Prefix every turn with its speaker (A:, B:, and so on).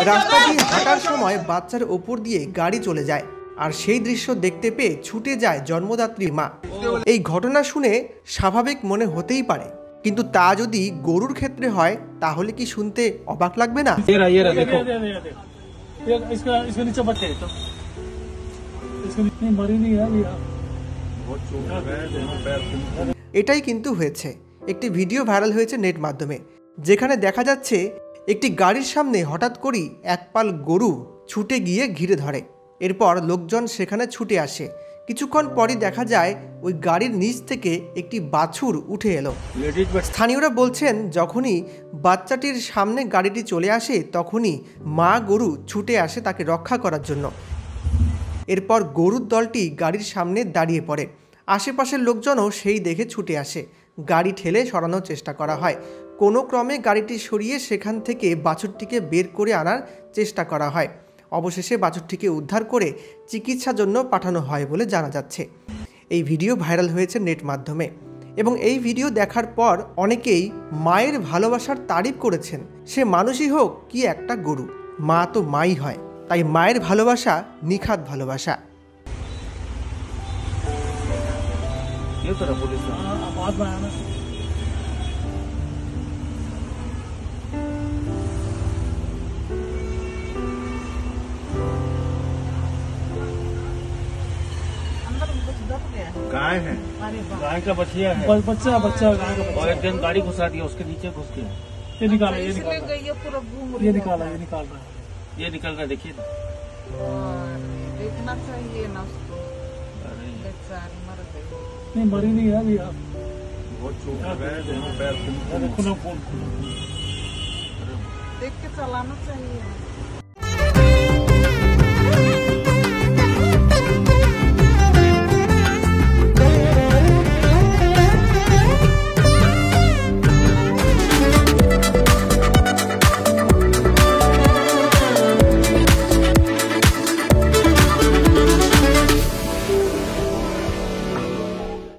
A: রাস্তা দিয়ে হাঁটার সময় বাচ্চার ওপর দিয়ে গাড়ি চলে যায়, আর সেই দৃশ্য দেখতে পেয়ে ছুটে যায় জন্মদাত্রীর মা। এই ঘটনা শুনে স্বাভাবিক মনে হতেই পারে, কিন্তু তা যদি গরুর ক্ষেত্রে হয় তাহলে কি শুনতে অবাক লাগবে না? এটাই কিন্তু হয়েছে। একটি ভিডিও ভাইরাল হয়েছে নেট মাধ্যমে, যেখানে দেখা যাচ্ছে একটি গাড়ির সামনে হঠাৎ করেই এক পাল গরু ছুটে গিয়ে ঘিরে ধরে। এরপর লোকজন সেখানে ছুটে আসে। কিছুক্ষণ পরই দেখা যায় ওই গাড়ির নিচ থেকে একটি বাছুর উঠে এলো। স্থানীয়রা বলছেন, যখনই বাচ্চাটির সামনে গাড়িটি চলে আসে তখনই মা গরু ছুটে আসে তাকে রক্ষা করার জন্য। এরপর গরুর দলটি গাড়ির সামনে দাঁড়িয়ে পড়ে। আশেপাশের লোকজনও সেই দেখে ছুটে আসে। গাড়ি ঠেলে সরানোর চেষ্টা করা হয়। কোনো ক্রমে গাড়িটি সরিয়ে সেখান থেকে বাছুরটিকে বের করে আনার চেষ্টা করা হয়। অবশেষে বাছুরটিকে উদ্ধার করে চিকিৎসার জন্য পাঠানো হয় বলে জানা যাচ্ছে। এই ভিডিও ভাইরাল হয়েছে নেট মাধ্যমে, এবং এই ভিডিও দেখার পর অনেকেই মায়ের ভালোবাসার তারিফ করেছেন। সে মানুষই হোক কি একটা গরু, মা তো মাই হয়, তাই মায়ের ভালোবাসা নিখাত ভালোবাসা।
B: गाय है, गाय का बछिया है,
C: बच्चा बच्चा गाय का बच्चा।
B: और एक दिन गाड़ी घुसा दिया, उसके नीचे घुस गया।
C: ये निकाला, ये निकाला, ये निकाला, ये निकाल रहा है,
B: ये निकल रहा, देखिए ना।
D: देखना चाहिए ना उसको, बेचारी मर गई।
C: नहीं मरी नहीं है अभी।
B: बहुत चोट लगा है, दोनों पैर
C: खुला फोन
D: देख के चलाना चाहिए।